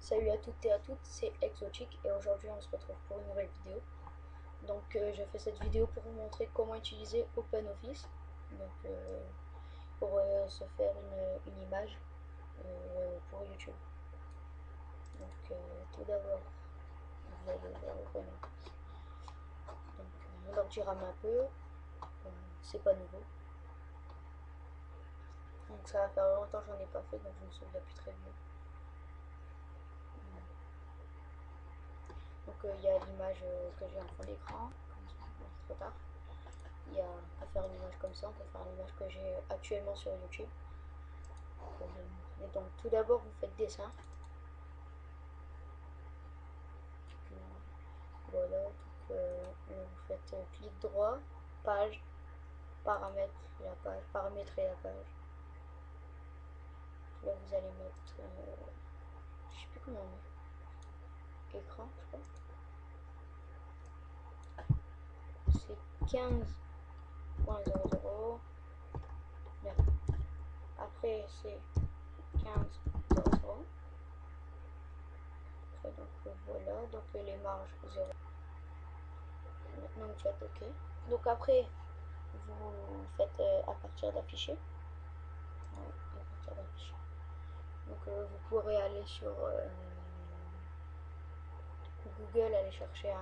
Salut à toutes et à toutes, c'est Exotique et aujourd'hui on se retrouve pour une nouvelle vidéo. Donc je fais cette vidéo pour vous montrer comment utiliser OpenOffice. Donc pour se faire une image pour YouTube. Donc tout d'abord, vous allez voir OpenOffice. Donc mon ordi rame un peu, c'est pas nouveau. Donc ça va faire longtemps que j'en ai pas fait, donc je me souviens plus très bien. Donc il y a l'image que j'ai en fond d'écran, comme ça, bon, c'est trop tard. Il y a à faire une image comme ça, on peut faire une image que j'ai actuellement sur YouTube. Et donc tout d'abord vous faites dessin. Voilà, donc vous faites clic droit, page, paramétrer la page. Là vous allez mettre, je sais plus comment on met, écran je crois. C'est 15.00. Après c'est 15.00. Donc voilà, donc les marges 0. Maintenant vous faites OK. Donc après vous faites à partir d'afficher. Ouais, à partir d'afficher. Donc vous pourrez aller sur Google, aller chercher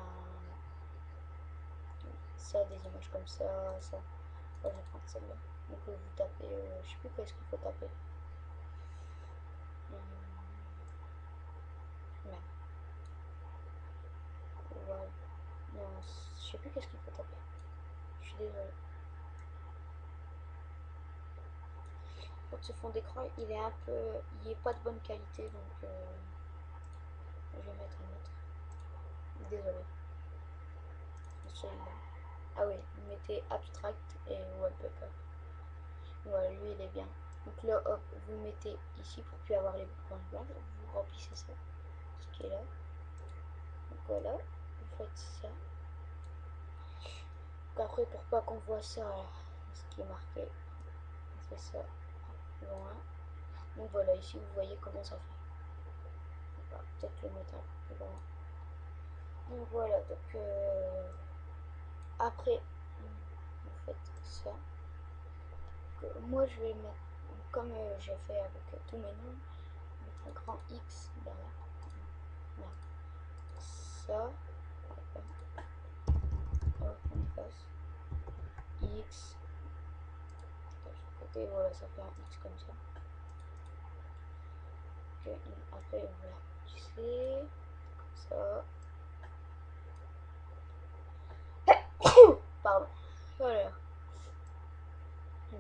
ça, des images comme ça. Moi je vais prendre celle-là. Donc vous tapez, je sais plus qu'est-ce qu'il faut taper. Merde. Voilà. Non, je sais plus qu'est-ce qu'il faut taper. Je suis désolée. Donc ce fond d'écran, il est un peu, il est pas de bonne qualité, donc je vais mettre un autre. Désolée. Celui-là. Ah oui, vous mettez abstract et wallpaper. Voilà, lui il est bien. Donc là, hop, vous mettez ici pour plus avoir les bandes blanches. Vous remplissez ça, ce qui est là. Donc voilà, vous faites ça. Donc après, pour pas qu'on voit ça, ce qui est marqué, on fait ça loin. Donc voilà, ici vous voyez comment ça fait. Peut-être le mettre un peu plus loin. Donc voilà, donc après, vous faites ça. Donc, moi je vais mettre, comme j'ai fait avec tous mes noms, mettre un grand X derrière. Voilà. Ça, hop, on efface. X, côté, voilà, ça fait un X comme ça. Okay. Après, voilà, c'est comme ça. Pardon. Voilà.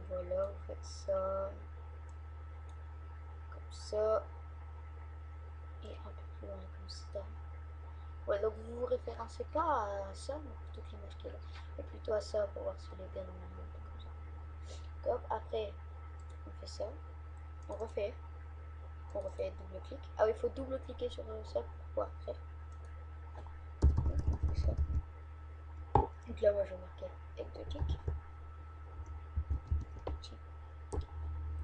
Voilà, vous faites ça. Comme ça. Et un peu plus loin comme ça. Ouais, donc vous vous référencez pas à ça, donc toute l'image qui est là, mais plutôt à ça pour voir s'il est bien dans le monde, comme ça. Donc après, on fait ça. On refait double clic. Ah oui, il faut double cliquer sur ça pour pouvoir faire. On fait ça. Donc là, moi, je vais marquer exotique.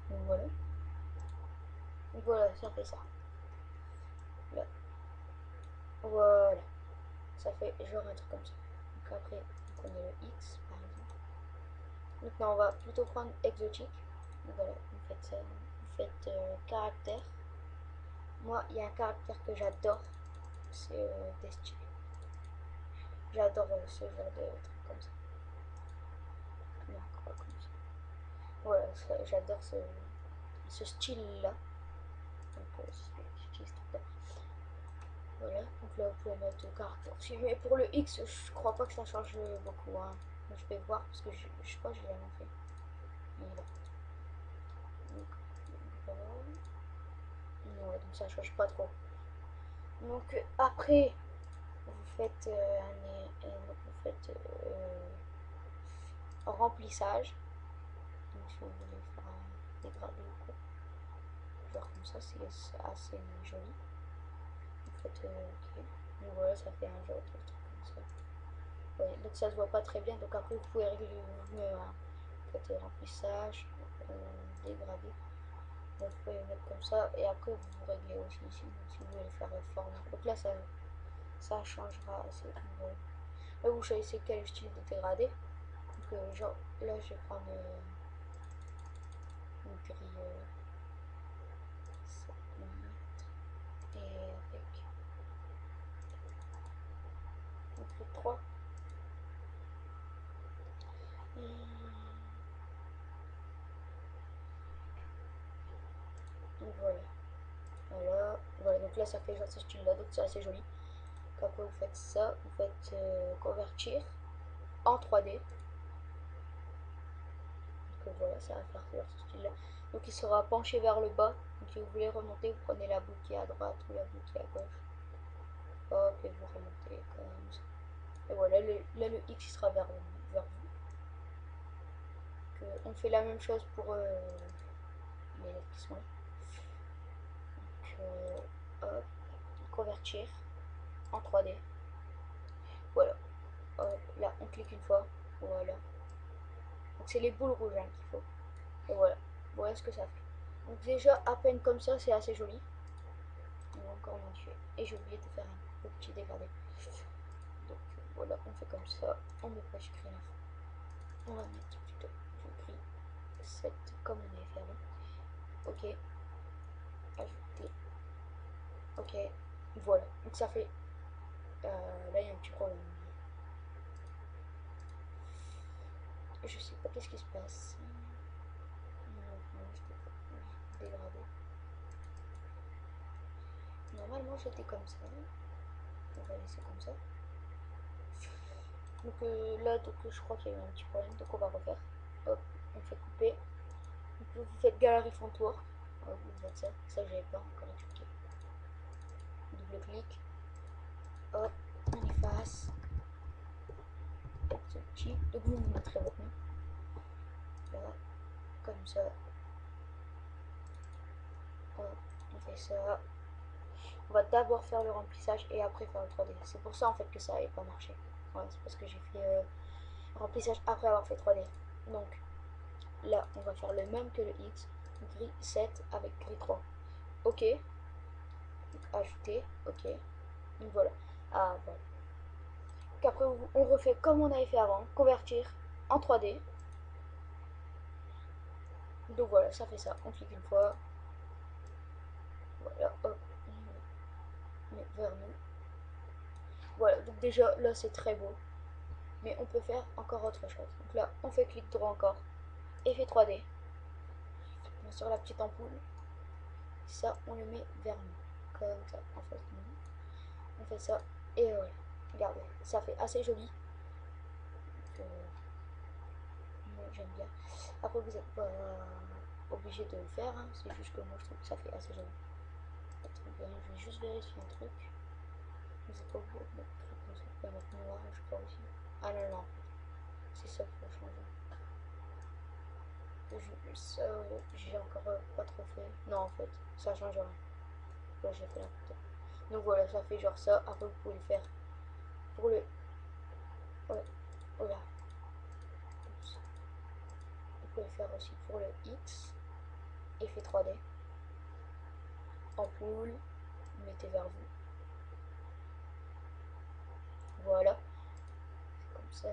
Donc voilà. Donc voilà, ça fait ça. Là. Voilà. Ça fait genre un truc comme ça. Donc après, on met le X par exemple. Maintenant, on va plutôt prendre exotique. Donc voilà, vous faites ça. Vous faites caractère. Moi, il y a un caractère que j'adore. C'est Destiny. J'adore ce genre de truc comme ça. Non, quoi, comme ça. Voilà, j'adore ce style-là. Donc, j'utilise tout le temps. Voilà, donc là, vous pouvez mettre le caractère. Mais pour le X, je crois pas que ça change beaucoup. Hein. Je vais voir parce que je crois que je l'ai jamais fait. Voilà. Donc, voilà. Ouais, donc ça change pas trop. Donc après, vous faites vous faites remplissage. Donc si vous voulez faire un dégradé ou quoi, genre comme ça, c'est assez joli. Vous faites OK. Donc voilà, ça fait un genre de truc comme ça. Ouais, donc ça se voit pas très bien. Donc après, vous pouvez régler, vous faites remplissage, dégradé. vous pouvez le mettre comme ça et après vous réglez aussi ici si vous voulez faire forme. Donc là ça changera assez. Là vous choisissez quel style de dégradé. Donc genre là je vais prendre une grille et avec une grille 3. Donc voilà, donc là ça fait genre ce style là, donc c'est assez joli. Donc après vous faites ça, vous faites convertir en 3D. Donc voilà, ça va faire ce style là. Donc il sera penché vers le bas. Donc si vous voulez remonter, vous prenez la boule qui est à droite ou la boule qui est à gauche. Hop, et vous remontez comme ça. Et voilà, là le X il sera vers vous. Donc, on fait la même chose pour les qui sont là. Donc hop, convertir en 3D. Voilà. Hop, là on clique une fois. Voilà. Donc c'est les boules rouges hein, qu'il faut. Et voilà. Voilà ce que ça fait. Donc déjà à peine comme ça c'est assez joli. On va encore modifier. Et j'ai oublié de faire un petit dégradé. Donc voilà, on fait comme ça. On met pas écrit 9. On va mettre plutôt du gris 7 comme on avait fait avant. Ok. Ajouter. Ok. Voilà. Donc ça fait. Là il y a un petit problème. Je sais pas qu'est-ce qui se passe. Non, je peux dégrader. Normalement j'étais comme ça. On va laisser comme ça. Donc là donc, je crois qu'il y a eu un petit problème. Donc on va refaire. Hop, on fait couper. Donc, vous faites galerie fond tour. Hop, vous faites ça. Ça j'avais pas encore expliqué. Double clic. Hop, on efface. Ce petit. Donc vous mettrez votre nom. Là, comme ça. Hop, on fait ça. On va d'abord faire le remplissage et après faire le 3D. C'est pour ça en fait que ça n'avait pas marché. Ouais, c'est parce que j'ai fait remplissage après avoir fait 3D. Donc là, on va faire le même que le X. Gris 7 avec gris 3. Ok. Donc, ajouter. Ok. Donc voilà. Ah voilà. Donc après, on refait comme on avait fait avant. Convertir en 3D. Donc voilà, ça fait ça. On clique une fois. Voilà, hop. On met vers nous. Voilà, donc déjà là c'est très beau. Mais on peut faire encore autre chose. Donc là, on fait clic droit encore. Effet 3D. On sur la petite ampoule. Ça, on le met vers nous. Comme ça, en fait. On fait ça. Et voilà. Regardez, ça fait assez joli. Donc, moi, j'aime bien. Après, vous n'êtes pas obligé de le faire. Hein. C'est juste que moi, je trouve que ça fait assez joli. Attends, je vais juste vérifier un truc. Vous n'êtes pas obligé de mettre un truc comme ça. Vous pouvez mettre noir, je crois aussi. Ah non, non. C'est ça qu'il faut changer. Ça, j'ai encore pas trop fait. Non, en fait, ça change rien. Là, j'ai fait la photo. Donc voilà, ça fait genre ça. Après, vous pouvez le faire pour le. Ouais, voilà. Oups. Vous pouvez le faire aussi pour le X. Effet 3D. Ampoule. Mettez vers vous. Voilà. Comme ça.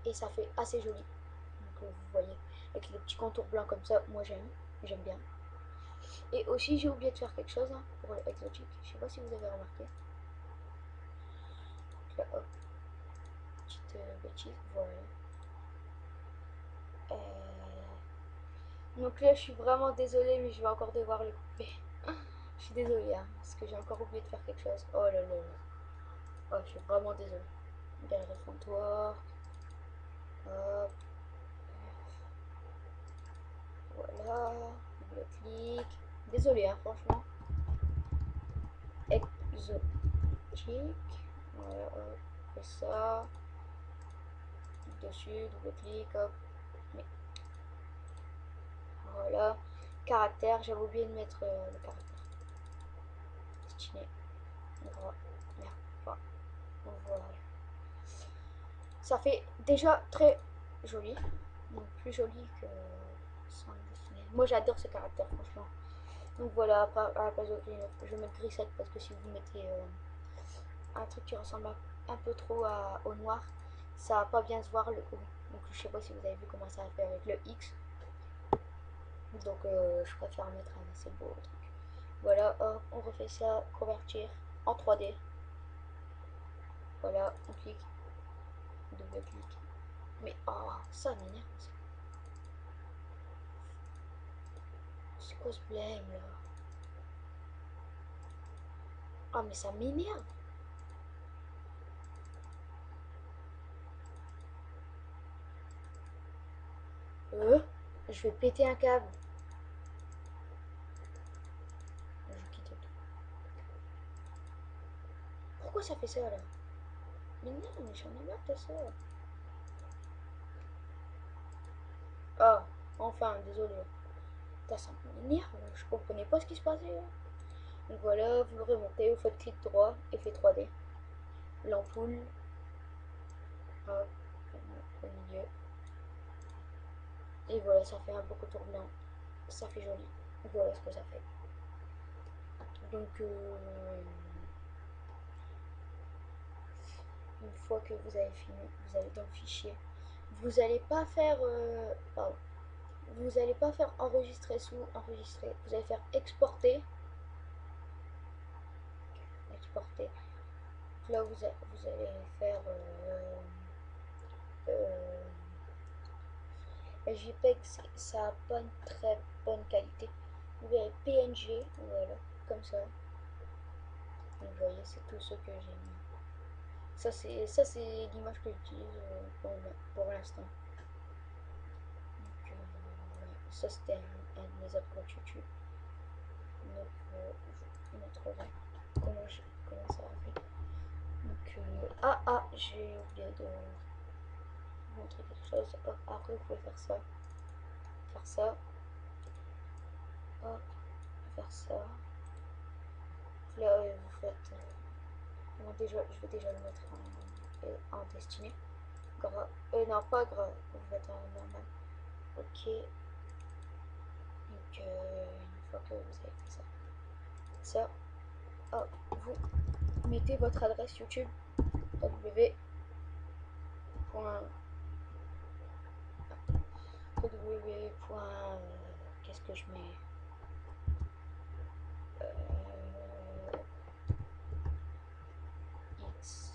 Et ça fait assez joli. Donc vous voyez. Avec les petits contours blancs comme ça, moi j'aime. J'aime bien. Et aussi, j'ai oublié de faire quelque chose hein, pour le exotique. Je sais pas si vous avez remarqué. Donc là, hop. Petite bêtise. Voilà. Donc là, je suis vraiment désolée, mais je vais encore devoir le couper. Je suis désolée, hein, parce que j'ai encore oublié de faire quelque chose. Oh là là là. Oh, je suis vraiment désolée. Galerie comptoir. Hop. Voilà. Double clic. Désolée, hein, franchement. Exotique. Voilà, hop. Fais ça. Clic dessus, double clic, hop. Mais voilà. Caractère, j'avais oublié de mettre le caractère. Destiné. Gras. Merde. Voilà. Ça fait déjà très joli. Donc plus joli que sans le dessiner. Moi j'adore ce caractère franchement. Donc voilà, après à la place de gris 9, je vais mettre gris 7 parce que si vous mettez un truc qui ressemble un peu trop au noir, ça va pas bien se voir le haut. Donc je sais pas si vous avez vu comment ça a fait avec le X. Donc je préfère mettre un assez beau truc. Voilà, hop, on refait ça, convertir en 3D. Voilà, on clique, double clic. Mais oh, ça m'énerve. C'est quoi ce blême là? Oh mais ça m'énerve. Je vais péter un câble. Je quitte tout. Pourquoi ça fait ça là? Mais non, mais j'en ai marre de ça. Ah, enfin, désolé. Putain, ça m'énerve. Je comprenais pas ce qui se passait là. Donc voilà, vous le remontez, vous faites clic droit, effet 3D. L'ampoule. Hop, au milieu. Et voilà, ça fait un beau contour blanc. Ça fait joli. Voilà ce que ça fait. Donc, une fois que vous avez fini, vous allez dans le fichier. Vous n'allez pas faire, pardon, vous n'allez pas faire enregistrer sous enregistrer. Vous allez faire exporter. Exporter. Donc là, vous allez faire JPEG, ça n'a pas une très bonne qualité. Vous verrez PNG, voilà, comme ça. Vous voyez, c'est tout ce que j'ai mis. Ça, c'est l'image que j'utilise pour l'instant. Voilà. Ça, c'était un de mes autres comptes YouTube. Donc, je montrerai comment ça a fait. Donc, j'ai oublié de vous montrer quelque chose. Hop, après, vous pouvez faire ça. Faire ça. Hop, faire ça. Là, vous faites. Bon, déjà, je vais déjà le mettre en destiné. Gras. Non, pas gras. Vous faites en normal. Ok. Donc, une fois que vous avez fait ça, hop, vous mettez votre adresse YouTube. www. Qu'est-ce que je mets? X.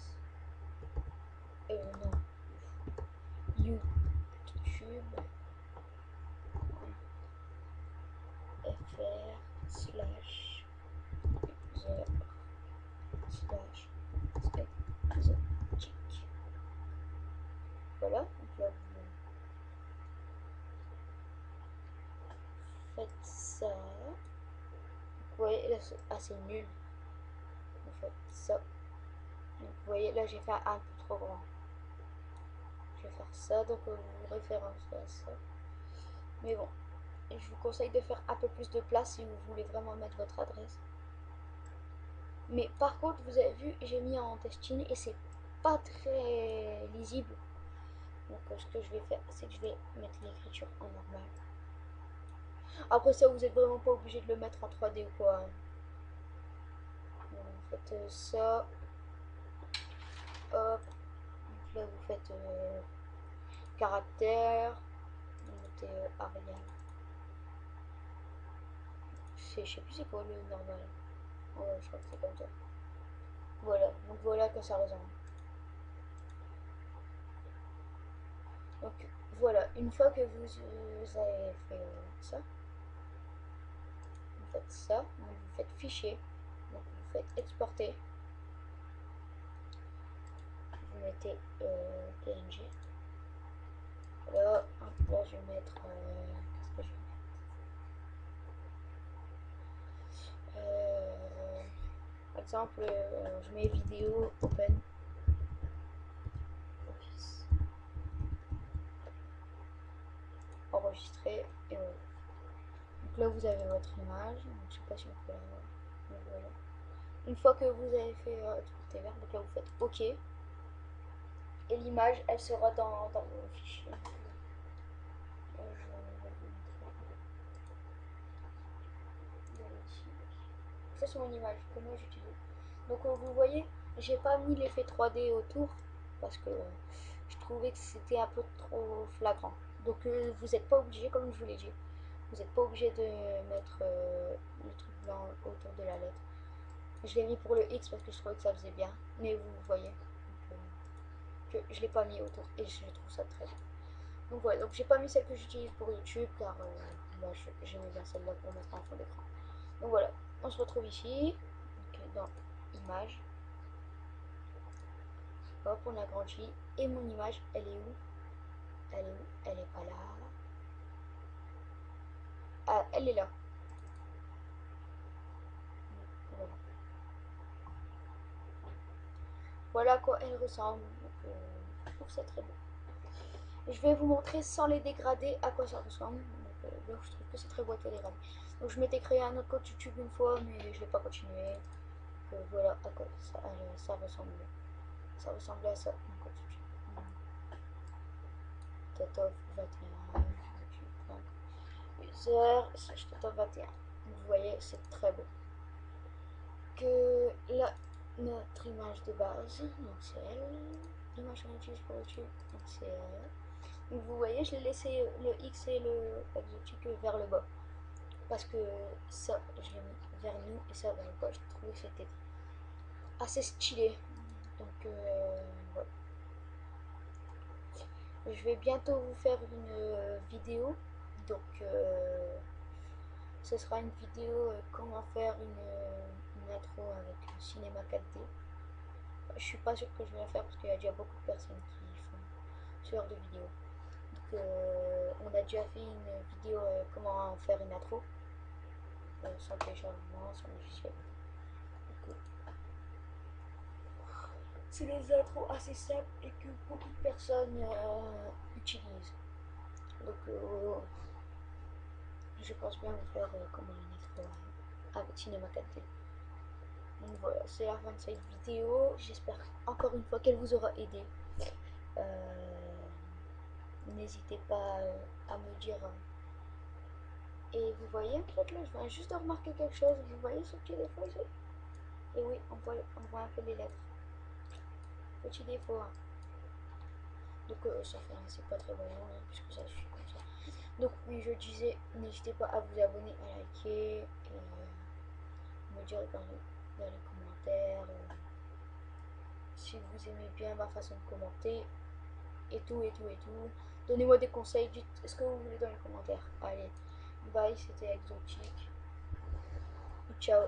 Non. YouTube. fr slash user slash exotic. Voilà. Donc là, vous faites ça. Vous voyez, là, c'est nul. Vous faites ça. Donc, vous voyez, là, j'ai fait un peu trop grand. Je vais faire ça, donc vous référencez à ça. Mais bon, je vous conseille de faire un peu plus de place si vous voulez vraiment mettre votre adresse. Mais par contre, vous avez vu, j'ai mis en testing et c'est pas très lisible. Donc ce que je vais faire, c'est que je vais mettre l'écriture en normal. Après ça, vous êtes vraiment pas obligé de le mettre en 3D ou quoi. Voilà, vous faites ça. Hop. Donc là, vous faites caractère. Vous mettez Arial. Je sais plus c'est quoi le normal. Ouais, je crois que c'est comme ça. Voilà, donc voilà que ça ressemble. Donc voilà, une fois que vous avez fait ça, vous faites ça, donc vous faites fichier, donc vous faites exporter, vous mettez PNG. Là, je vais mettre. Qu'est-ce que je vais mettre par exemple, je mets vidéo open office. Enregistrer et voilà. Donc là, vous avez votre image. Donc, je sais pas si on peut la voir. Donc, voilà. Une fois que vous avez fait tout est vert, donc là vous faites OK. Et l'image, elle sera dans vos fichiers. Ça c'est mon image que moi j'utilise. Donc vous voyez, j'ai pas mis l'effet 3D autour parce que je trouvais que c'était un peu trop flagrant. Donc vous n'êtes pas obligé, comme je vous l'ai dit, vous n'êtes pas obligé de mettre le truc blanc autour de la lettre. Je l'ai mis pour le X parce que je trouvais que ça faisait bien, mais vous voyez que je l'ai pas mis autour et je trouve ça très bien. Donc voilà, donc j'ai pas mis celle que j'utilise pour YouTube car moi j'aimais bien celle-là pour mettre en fond d'écran. Donc voilà, on se retrouve ici, donc, dans image. Hop, on agrandit. Et mon image, elle est où? Elle est où? Elle est pas là. Ah, elle est là. Voilà. Voilà à quoi elle ressemble. Donc, je trouve ça très beau. Je vais vous montrer sans les dégrader à quoi ça ressemble. Donc, je trouve que c'est très beau avec les dégradés. Donc je m'étais créé un autre compte YouTube une fois, mais je ne l'ai pas continué. Donc, voilà à quoi ça ressemble. Ça ressemble à ça, mon compte YouTube. Totov 21. User, Totov 21. Vous voyez, c'est très beau. Que là, notre image de base, donc c'est elle. L'image qu'on utilise pour YouTube, donc c'est elle. Donc vous voyez, je l'ai laissé le X et le exotique vers le bas. Parce que ça, je l'ai mis vers nous et ça vers le bas. Je trouvais que c'était assez stylé. Donc voilà. Je vais bientôt vous faire une vidéo. Donc ce sera une vidéo comment faire une intro avec le cinéma 4D. Je suis pas sûre que je vais la faire parce qu'il y a déjà beaucoup de personnes qui font ce genre de vidéo. Donc on a déjà fait une vidéo comment faire une intro sans téléchargement, sans logiciel. C'est des intros assez simples et que beaucoup de personnes utilisent. Donc je pense bien vous faire comment une intro avec Cinéma 4D. Donc voilà, c'est la fin de cette vidéo. J'espère encore une fois qu'elle vous aura aidé. N'hésitez pas à me dire. Et vous voyez, en fait, là, je viens juste de remarquer quelque chose. Vous voyez ce petit défaut ici? Et oui, on voit un peu les lettres. Petit défaut. Hein. Donc, ça fait, c'est pas très bon, hein, puisque ça suit comme ça. Donc, oui, je disais, n'hésitez pas à vous abonner, à liker, et me dire dans les commentaires si vous aimez bien ma façon de commenter, et tout, et tout, et tout. Donnez-moi des conseils, dites ce que vous voulez dans les commentaires. Allez, bye, c'était Exotique. Ciao.